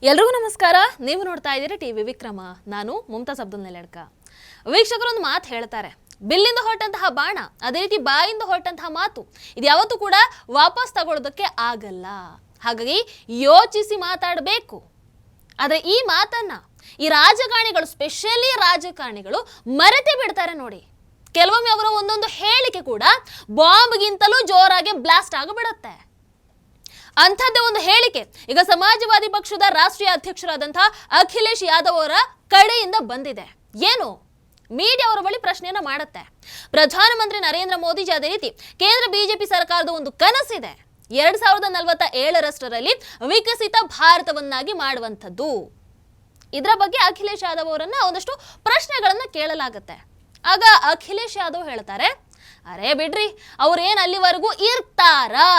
ಎಲ್ರಿಗೂ ನಮಸ್ಕಾರ. ನೀವು ನೋಡ್ತಾ ಇದ್ದೀರಾ ಟಿವಿ ವಿಕ್ರಮ. ನಾನು ಮುಮ್ತಾಜ್ ಅಬ್ದುಲ್ ನೆಲಡ್ಕ. ವೀಕ್ಷಕರು ಒಂದು ಮಾತು ಹೇಳ್ತಾರೆ, ಬಿಲ್ಲಿಂದ ಹೊರಟಂತಹ ಬಾಣ ಅದೇ ರೀತಿ ಬಾಯಿಂದ ಹೊರಟಂತಹ ಮಾತು ಇದು ಯಾವತ್ತೂ ಕೂಡ ವಾಪಸ್ ತಗೊಳ್ಳೋದಕ್ಕೆ ಆಗಲ್ಲ. ಹಾಗಾಗಿ ಯೋಚಿಸಿ ಮಾತಾಡಬೇಕು. ಆದರೆ ಈ ಮಾತನ್ನ ಈ ರಾಜಕಾರಣಿಗಳು, ಸ್ಪೆಷಲಿ ರಾಜಕಾರಣಿಗಳು ಮರೆತೇ ಬಿಡ್ತಾರೆ ನೋಡಿ. ಕೆಲವೊಮ್ಮೆ ಅವರ ಒಂದೊಂದು ಹೇಳಿಕೆ ಕೂಡ ಬಾಂಬ್ಗಿಂತಲೂ ಜೋರಾಗಿ ಬ್ಲಾಸ್ಟ್ ಆಗಿಬಿಡುತ್ತೆ. ಅಂಥದ್ದೇ ಒಂದು ಹೇಳಿಕೆ ಈಗ ಸಮಾಜವಾದಿ ಪಕ್ಷದ ರಾಷ್ಟ್ರೀಯ ಅಧ್ಯಕ್ಷರಾದಂತಹ ಅಖಿಲೇಶ್ ಯಾದವ್ ಅವರ ಕಡೆಯಿಂದ ಬಂದಿದೆ. ಏನು? ಮೀಡಿಯಾ ಅವರ ಬಳಿ ಪ್ರಶ್ನೆಯನ್ನ ಮಾಡುತ್ತೆ. ಪ್ರಧಾನಮಂತ್ರಿ ನರೇಂದ್ರ ಮೋದಿಜಿ ಅದೇ ರೀತಿ ಕೇಂದ್ರ ಬಿಜೆಪಿ ಸರ್ಕಾರದ ಒಂದು ಕನಸಿದೆ, 2047 ವಿಕಸಿತ ಭಾರತವನ್ನಾಗಿ ಮಾಡುವಂಥದ್ದು. ಇದರ ಬಗ್ಗೆ ಅಖಿಲೇಶ್ ಯಾದವ್ ಅವರನ್ನ ಒಂದಷ್ಟು ಪ್ರಶ್ನೆಗಳನ್ನ ಕೇಳಲಾಗುತ್ತೆ. ಆಗ ಅಖಿಲೇಶ್ ಯಾದವ್ ಹೇಳ್ತಾರೆ, ಅರೇ ಬಿಡ್ರಿ, ಅವ್ರೇನ್ ಅಲ್ಲಿವರೆಗೂ ಇರ್ತಾರಾ?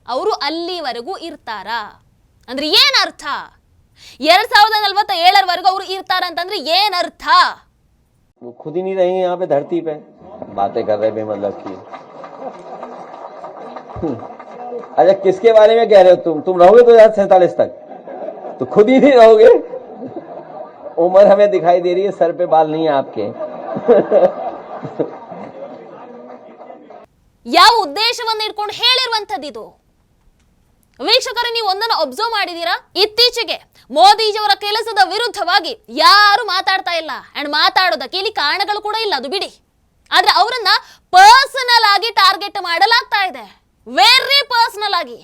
ಅವರು ಅಲ್ಲಿವರೆಗೂ ಇರ್ತಾರಾ ಅಂದ್ರೆ ಏನ್ ಅರ್ಥ? 2047 ಅವರು ಇರ್ತಾರ ಅಂತಂದ್ರೆ ಏನ್ ಅರ್ಥ? खुद ही नहीं रही यहाँ पे धरती पे, बातें कर रहे बेमतलब की। अच्छा, किसके बारे में कह रहे हो तुम रहोगे 2047 तक? तो खुद ही नहीं रहोगे। उम्र हमें दिखाई दे रही है, सर पे बाल नहीं है आपके। ಯಾವ ಉದ್ದೇಶವನ್ನು ಇಟ್ಕೊಂಡು ಹೇಳಿರುವಂತದ್ದು? ವೀಕ್ಷಕರು, ನೀವು ಒಂದನ್ನು ಅಬ್ಸರ್ವ್ ಮಾಡಿದೀರಾ? ಇತ್ತೀಚೆಗೆ ಮೋದಿಜಿಯವರ ಕೆಲಸದ ವಿರುದ್ಧವಾಗಿ ಯಾರು ಮಾತಾಡ್ತಾ ಇಲ್ಲ. ಅಂಡ್ ಮಾತಾಡೋದಕ್ಕೆ ಇಲ್ಲಿ ಕಾರಣಗಳು ಕೂಡ ಇಲ್ಲ, ಅದು ಬಿಡಿ. ಆದ್ರೆ ಅವರನ್ನ ಪರ್ಸನಲ್ ಆಗಿ ಟಾರ್ಗೆಟ್ ಮಾಡಲಾಗ್ತಾ ಇದೆ, ವೆರಿ ಪರ್ಸನಲ್ ಆಗಿ.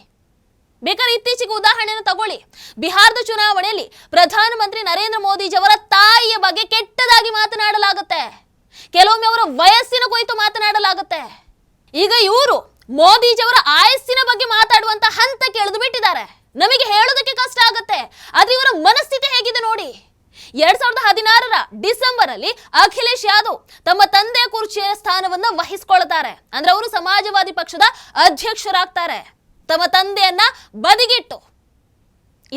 ಬೇಕಾದ್ರೆ ಇತ್ತೀಚೆಗೆ ಉದಾಹರಣೆಯನ್ನು ತಗೊಳ್ಳಿ. ಬಿಹಾರದ ಚುನಾವಣೆಯಲ್ಲಿ ಪ್ರಧಾನಮಂತ್ರಿ ನರೇಂದ್ರ ಮೋದಿಜಿಯವರ ತಾಯಿಯ ಬಗ್ಗೆ ಕೆಟ್ಟದಾಗಿ ಮಾತನಾಡಲಾಗುತ್ತೆ. ಕೆಲವೊಮ್ಮೆ ಅವರ ವಯಸ್ಸಿನ ಕುರಿತು ಮಾತನಾಡಲಾಗುತ್ತೆ. ಈಗ ಇವರು ಮೋದಿಜಿಯವರ ಆಯಸ್ಸಿನ ಬಗ್ಗೆ ಮಾತಾಡುವಂತ ಹಂತಕ್ಕೆ ಇಳಿದು ಬಿಟ್ಟಿದ್ದಾರೆ. ನಮಗೆ ಹೇಳೋದಕ್ಕೆ ಕಷ್ಟ ಆಗುತ್ತೆ, ಆದ್ರೆ ಇವರ ಮನಸ್ಥಿತಿ ಹೇಗಿದೆ ನೋಡಿ. 2016 ಡಿಸೆಂಬರ್ ಅಲ್ಲಿ ಅಖಿಲೇಶ್ ಯಾದವ್ ತಮ್ಮ ತಂದೆಯ ಕುರ್ಚಿಯ ಸ್ಥಾನವನ್ನ ವಹಿಸಿಕೊಳ್ತಾರೆ. ಅಂದ್ರೆ ಅವರು ಸಮಾಜವಾದಿ ಪಕ್ಷದ ಅಧ್ಯಕ್ಷರಾಗ್ತಾರೆ, ತಮ್ಮ ತಂದೆಯನ್ನ ಬದಿಗಿಟ್ಟು.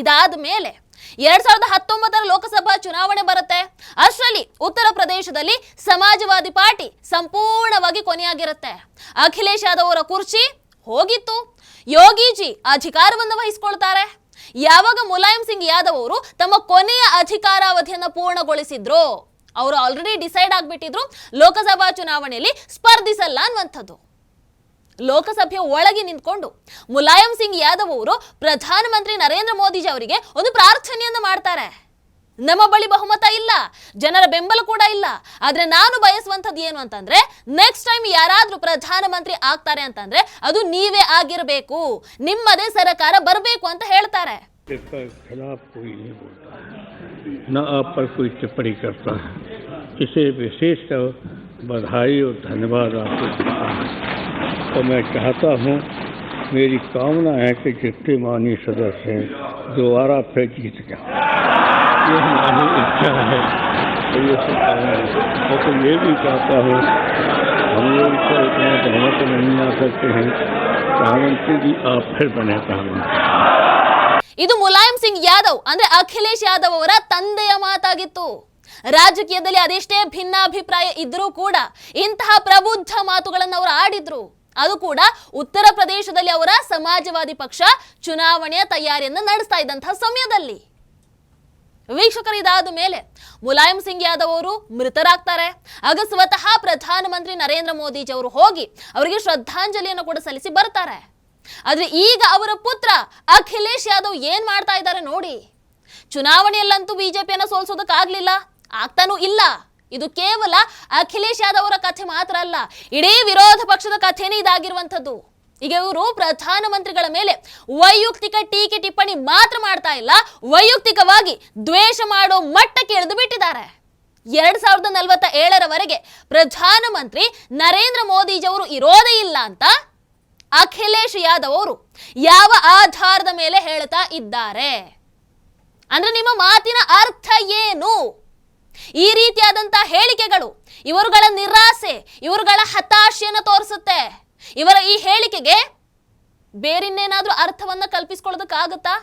ಇದಾದ ಮೇಲೆ 2019 ಲೋಕಸಭಾ ಚುನಾವಣೆ ಬರುತ್ತೆ. ಅಷ್ಟರಲ್ಲಿ ಉತ್ತರ ಪ್ರದೇಶದಲ್ಲಿ ಸಮಾಜವಾದಿ ಪಾರ್ಟಿ ಸಂಪೂರ್ಣವಾಗಿ ಕೊನೆಯಾಗಿರುತ್ತೆ. ಅಖಿಲೇಶ್ ಯಾದವ್ ಅವರ ಕುರ್ಚಿ ಹೋಗಿತ್ತು. ಯೋಗಿಜಿ ಅಧಿಕಾರವನ್ನು ವಹಿಸಿಕೊಳ್ತಾರೆ. ಯಾವಾಗ ಮುಲಾಯಂ ಸಿಂಗ್ ಯಾದವ್ ಅವರು ತಮ್ಮ ಕೊನೆಯ ಅಧಿಕಾರಾವಧಿಯನ್ನು ಪೂರ್ಣಗೊಳಿಸಿದ್ರು, ಅವರು ಆಲ್ರೆಡಿ ಡಿಸೈಡ್ ಆಗ್ಬಿಟ್ಟಿದ್ರು ಲೋಕಸಭಾ ಚುನಾವಣೆಯಲ್ಲಿ ಸ್ಪರ್ಧಿಸಲ್ಲ ಅನ್ನುವಂಥದ್ದು. ಲೋಕಸಭೆಯ ಒಳಗೆ ನಿಂತ್ಕೊಂಡು ಮುಲಾಯಂ ಸಿಂಗ್ ಯಾದವ್ ಅವರು ಪ್ರಧಾನಮಂತ್ರಿ ನರೇಂದ್ರ ಮೋದಿಜಿ ಅವರಿಗೆ ಒಂದು ಪ್ರಾರ್ಥನೆಯನ್ನು ಮಾಡ್ತಾರೆ. ನಮ್ಮ ಬಳಿ ಬಹುಮತ ಇಲ್ಲ, ಜನರ ಬೆಂಬಲ ಕೂಡ ಇಲ್ಲ, ಆದ್ರೆ ನಾನು ಬಯಸುವಂಥದ್ದು ಏನು ಅಂತಂದ್ರೆ ನೆಕ್ಸ್ಟ್ ಟೈಮ್ ಯಾರಾದ್ರೂ ಪ್ರಧಾನಮಂತ್ರಿ ಆಗ್ತಾರೆ ಅಂತಂದ್ರೆ ಅದು ನೀವೇ ಆಗಿರಬೇಕು, ನಿಮ್ಮದೇ ಸರ್ಕಾರ ಬರಬೇಕು ಅಂತ ಹೇಳ್ತಾರೆ. न आप पर कोई टिप्पणी करता है, इसे विशेषकर बधाई और धन्यवाद आपको देता हूँ। तो मैं चाहता हूँ, मेरी कामना है कि जितने माननीय सदस्य हैं दोबारा फिर जीत गया, ये हमारी इच्छा है। तो ये मैं तो ये भी चाहता हूँ, हम लोग तो इतना बहुमत नहीं आ सकते हैं, प्रधानमंत्री जी आप फिर बने प्रधानमंत्री। ಇದು ಮುಲಾಯಂ ಸಿಂಗ್ ಯಾದವ್ ಅಂದ್ರೆ ಅಖಿಲೇಶ್ ಯಾದವ್ ಅವರ ತಂದೆಯ ಮಾತಾಗಿತ್ತು. ರಾಜಕೀಯದಲ್ಲಿ ಅದೆಷ್ಟೇ ಭಿನ್ನಾಭಿಪ್ರಾಯ ಇದ್ರೂ ಕೂಡ ಇಂತಹ ಪ್ರಬುದ್ಧ ಮಾತುಗಳನ್ನು ಅವರು ಆಡಿದ್ರು. ಅದು ಕೂಡ ಉತ್ತರ ಪ್ರದೇಶದಲ್ಲಿ ಅವರ ಸಮಾಜವಾದಿ ಪಕ್ಷ ಚುನಾವಣೆಯ ತಯಾರಿಯನ್ನು ನಡೆಸ್ತಾ ಇದ್ದಂತಹ ಸಮಯದಲ್ಲಿ. ವೀಕ್ಷಕರು, ಇದಾದ ಮೇಲೆ ಮುಲಾಯಂ ಸಿಂಗ್ ಯಾದವ್ ಅವರು ಮೃತರಾಗ್ತಾರೆ. ಆಗ ಸ್ವತಃ ಪ್ರಧಾನಮಂತ್ರಿ ನರೇಂದ್ರ ಮೋದಿಜಿ ಅವರು ಹೋಗಿ ಅವರಿಗೆ ಶ್ರದ್ಧಾಂಜಲಿಯನ್ನು ಕೂಡ ಸಲ್ಲಿಸಿ ಬರ್ತಾರೆ. ಆದ್ರೆ ಈಗ ಅವರ ಪುತ್ರ ಅಖಿಲೇಶ್ ಯಾದವ್ ಏನ್ ಮಾಡ್ತಾ ಇದ್ದಾರೆ ನೋಡಿ. ಚುನಾವಣೆಯಲ್ಲಂತೂ ಬಿಜೆಪಿಯನ್ನ ಸೋಲ್ಸೋದಕ್ಕಾಗ್ಲಿಲ್ಲ, ಆಗ್ತಾನೂ ಇಲ್ಲ. ಇದು ಕೇವಲ ಅಖಿಲೇಶ್ ಯಾದವ್ ಅವರ ಕಥೆ ಮಾತ್ರ ಅಲ್ಲ, ಇಡೀ ವಿರೋಧ ಪಕ್ಷದ ಕಥೆನೇ ಇದಾಗಿರುವಂಥದ್ದು. ಈಗ ಇವರು ಪ್ರಧಾನಮಂತ್ರಿಗಳ ಮೇಲೆ ವೈಯಕ್ತಿಕ ಟೀಕೆ ಟಿಪ್ಪಣಿ ಮಾತ್ರ ಮಾಡ್ತಾ ಇಲ್ಲ, ವೈಯಕ್ತಿಕವಾಗಿ ದ್ವೇಷ ಮಾಡೋ ಮಟ್ಟಕ್ಕೆ ಇಳಿದು ಬಿಟ್ಟಿದ್ದಾರೆ. 2047 ಪ್ರಧಾನಮಂತ್ರಿ ನರೇಂದ್ರ ಮೋದಿಜಿ ಅವರು ಇರೋದೇ ಇಲ್ಲ ಅಂತ ಅಖಿಲೇಶ್ ಯಾದವ್ ಅವರು ಯಾವ ಆಧಾರದ ಮೇಲೆ ಹೇಳ್ತಾ ಇದ್ದಾರೆ ಅಂದ್ರೆ ನಿಮ್ಮ ಮಾತಿನ ಅರ್ಥ ಏನು? ಈ ರೀತಿಯಾದಂತಹ ಹೇಳಿಕೆಗಳು ಇವರುಗಳ ನಿರಾಸೆ, ಇವರುಗಳ ಹತಾಶೆಯನ್ನು ತೋರಿಸುತ್ತೆ. ಇವರ ಈ ಹೇಳಿಕೆಗೆ ಬೇರೆನ್ನೇನಾದ್ರೂ ಅರ್ಥವನ್ನ ಕಲ್ಪಿಸಿಕೊಳ್ಳೋದಕ್ಕಾಗತ್ತಾ?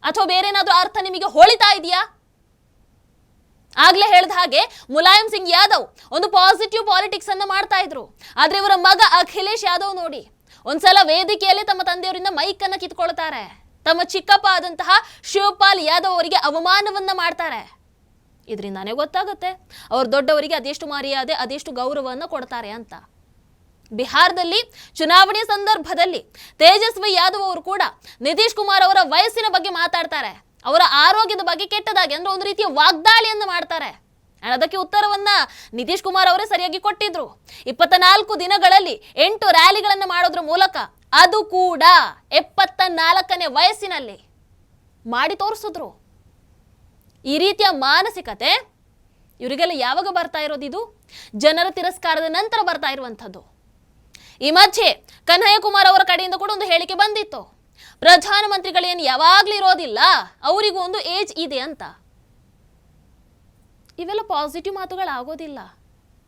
ಅಥವಾ ಬೇರೆನಾದ್ರೂ ಅರ್ಥ ನಿಮಗೆ ಹೊಳಿತಾ ಇದೆಯಾ? ಆಗ್ಲೇ ಹೇಳಿದ ಹಾಗೆ ಮುಲಾಯಂ ಸಿಂಗ್ ಯಾದವ್ ಒಂದು ಪಾಸಿಟಿವ್ ಪಾಲಿಟಿಕ್ಸ್ ಅನ್ನು ಮಾಡ್ತಾ ಇದ್ರು. ಆದ್ರೆ ಇವರ ಮಗ ಅಖಿಲೇಶ್ ಯಾದವ್ ನೋಡಿ, ಒಂದ್ಸಲ ವೇದಿಕೆಯಲ್ಲಿ ತಮ್ಮ ತಂದೆಯವರಿಂದ ಮೈಕ್ ಅನ್ನ ಕಿತ್ಕೊಳ್ತಾರೆ. ತಮ್ಮ ಚಿಕ್ಕಪ್ಪ ಆದಂತಹ ಶಿವಪಾಲ್ ಯಾದವ್ ಅವರಿಗೆ ಅವಮಾನವನ್ನ ಮಾಡ್ತಾರೆ. ಇದರಿಂದಾನೇ ಗೊತ್ತಾಗುತ್ತೆ ಅವರು ದೊಡ್ಡವರಿಗೆ ಅದೆಷ್ಟು ಮರ್ಯಾದೆ ಅದೆಷ್ಟು ಗೌರವವನ್ನು ಕೊಡ್ತಾರೆ ಅಂತ. ಬಿಹಾರದಲ್ಲಿ ಚುನಾವಣೆ ಸಂದರ್ಭದಲ್ಲಿ ತೇಜಸ್ವಿ ಯಾದವ್ ಅವರು ಕೂಡ ನಿತೀಶ್ ಕುಮಾರ್ ಅವರ ವಯಸ್ಸಿನ ಬಗ್ಗೆ ಮಾತಾಡ್ತಾರೆ, ಅವರ ಆರೋಗ್ಯದ ಬಗ್ಗೆ ಕೆಟ್ಟದಾಗಿ ಅಂದ್ರೆ ಒಂದು ರೀತಿಯ ವಾಗ್ದಾಳಿಯನ್ನು ಮಾಡ್ತಾರೆ. ಅದಕ್ಕೆ ಉತ್ತರವನ್ನ ನಿತೀಶ್ ಕುಮಾರ್ ಅವರೇ ಸರಿಯಾಗಿ ಕೊಟ್ಟಿದ್ರು. 24 ದಿನಗಳಲ್ಲಿ 8 ರ್ಯಾಲಿಗಳನ್ನು ಮಾಡೋದ್ರ ಮೂಲಕ, ಅದು ಕೂಡ 74ನೇ ವಯಸ್ಸಿನಲ್ಲಿ ಮಾಡಿ ತೋರಿಸಿದ್ರು. ಈ ರೀತಿಯ ಮಾನಸಿಕತೆ ಇವರಿಗೆಲ್ಲ ಯಾವಾಗ ಬರ್ತಾ ಇರೋದು? ಇದು ಜನರ ತಿರಸ್ಕಾರದ ನಂತರ ಬರ್ತಾ ಇರುವಂಥದ್ದು. ಈ ಮಧ್ಯೆ ಕನ್ಹಯ್ಯ ಕುಮಾರ್ ಅವರ ಕಡೆಯಿಂದ ಕೂಡ ಒಂದು ಹೇಳಿಕೆ ಬಂದಿತ್ತು, ಪ್ರಧಾನಮಂತ್ರಿಗಳೇನು ಯಾವಾಗ್ಲೂ ಇರೋದಿಲ್ಲ, ಅವರಿಗೂ ಒಂದು ಏಜ್ ಇದೆ ಅಂತ. ಇವೆಲ್ಲ ಪಾಸಿಟಿವ್ ಮಾತುಗಳಾಗೋದಿಲ್ಲ.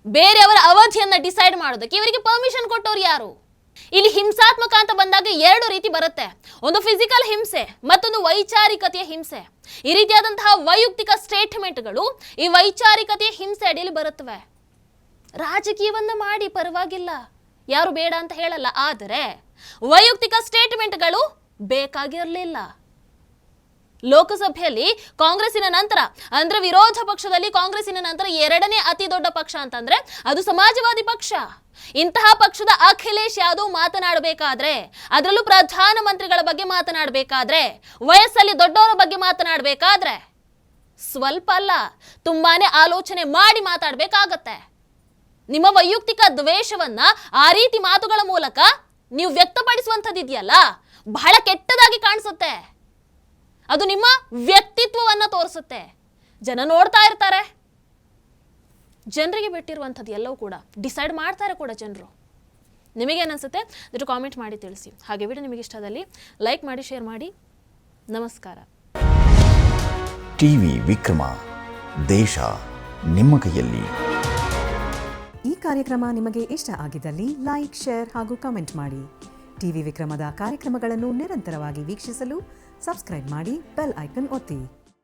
ಬೇರೆಯವರ ಅವಧಿಯನ್ನ ಡಿಸೈಡ್ ಮಾಡೋದಕ್ಕೆ ಇವರಿಗೆ ಪರ್ಮಿಷನ್ ಕೊಟ್ಟವ್ರು ಯಾರು? ಇಲ್ಲಿ ಹಿಂಸಾತ್ಮಕ ಅಂತ ಬಂದಾಗ 2 ರೀತಿ ಬರುತ್ತೆ. ಒಂದು ಫಿಸಿಕಲ್ ಹಿಂಸೆ, ಮತ್ತೊಂದು ವೈಚಾರಿಕತೆಯ ಹಿಂಸೆ. ಈ ರೀತಿಯಾದಂತಹ ವೈಯಕ್ತಿಕ ಸ್ಟೇಟ್ಮೆಂಟ್ಗಳು ಈ ವೈಚಾರಿಕತೆಯ ಹಿಂಸೆ ಅಡಿಯಲ್ಲಿ ಬರುತ್ತವೆ. ರಾಜಕೀಯವನ್ನ ಮಾಡಿ ಪರವಾಗಿಲ್ಲ, ಯಾರು ಬೇಡ ಅಂತ ಹೇಳಲ್ಲ, ಆದರೆ ವೈಯಕ್ತಿಕ ಸ್ಟೇಟ್ಮೆಂಟ್ಗಳು ಬೇಕಾಗಿರಲಿಲ್ಲ. ಲೋಕಸಭೆಯಲ್ಲಿ ಕಾಂಗ್ರೆಸ್ಸಿನ ನಂತರ ಅಂದ್ರೆ ವಿರೋಧ ಪಕ್ಷದಲ್ಲಿ ಕಾಂಗ್ರೆಸ್ಸಿನ ನಂತರ 2ನೇ ಅತಿ ದೊಡ್ಡ ಪಕ್ಷ ಅಂತಂದ್ರೆ ಅದು ಸಮಾಜವಾದಿ ಪಕ್ಷ. ಇಂತಹ ಪಕ್ಷದ ಅಖಿಲೇಶ್ ಯಾದವ್ ಮಾತನಾಡಬೇಕಾದ್ರೆ, ಅದರಲ್ಲೂ ಪ್ರಧಾನಮಂತ್ರಿಗಳ ಬಗ್ಗೆ ಮಾತನಾಡಬೇಕಾದ್ರೆ, ವಯಸ್ಸಲ್ಲಿ ದೊಡ್ಡವರ ಬಗ್ಗೆ ಮಾತನಾಡಬೇಕಾದ್ರೆ ಸ್ವಲ್ಪ ಅಲ್ಲ, ತುಂಬಾನೇ ಆಲೋಚನೆ ಮಾಡಿ ಮಾತಾಡಬೇಕಾಗತ್ತೆ. ನಿಮ್ಮ ವೈಯಕ್ತಿಕ ದ್ವೇಷವನ್ನ ಆ ರೀತಿ ಮಾತುಗಳ ಮೂಲಕ ನೀವು ವ್ಯಕ್ತಪಡಿಸುವಂಥದ್ದಿದೆಯಲ್ಲ, ಬಹಳ ಕೆಟ್ಟದಾಗಿ ಕಾಣಿಸುತ್ತೆ. ಅದು ನಿಮ್ಮ ವ್ಯಕ್ತಿತ್ವವನ್ನ ತೋರಿಸುತ್ತೆ. ಜನ ನೋಡ್ತಾ ಇರ್ತಾರೆ, ಜನರಿಗೆ ಬಿಟ್ಟಿರುವಂಥದ್ದು ಎಲ್ಲವೂ ಕೂಡ ಡಿಸೈಡ್ ಮಾಡ್ತಾರೆ ಕೂಡ ಜನರು. ನಿಮಗೇನನ್ಸುತ್ತೆ ಅದರ ಕಾಮೆಂಟ್ ಮಾಡಿ ತಿಳಿಸಿ. ಹಾಗೆ ವಿಡಿಯೋ ನಿಮಗೆ ಇಷ್ಟದಲ್ಲಿ ಲೈಕ್ ಮಾಡಿ, ಶೇರ್ ಮಾಡಿ. ನಮಸ್ಕಾರ. ಟಿವಿ ವಿಕ್ರಮ, ದೇಶ ನಿಮ್ಮ ಕೈಯಲ್ಲಿ. ಈ ಕಾರ್ಯಕ್ರಮ ನಿಮಗೆ ಇಷ್ಟ ಆಗಿದ್ದಲ್ಲಿ ಲೈಕ್, ಶೇರ್ ಹಾಗೂ ಕಮೆಂಟ್ ಮಾಡಿ. ಟಿವಿ ವಿಕ್ರಮದ ಕಾರ್ಯಕ್ರಮಗಳನ್ನು ನಿರಂತರವಾಗಿ ವೀಕ್ಷಿಸಲು ಸಬ್ಸ್ಕ್ರೈಬ್ ಮಾಡಿ, ಬೆಲ್ ಐಕನ್ ಒತ್ತಿ.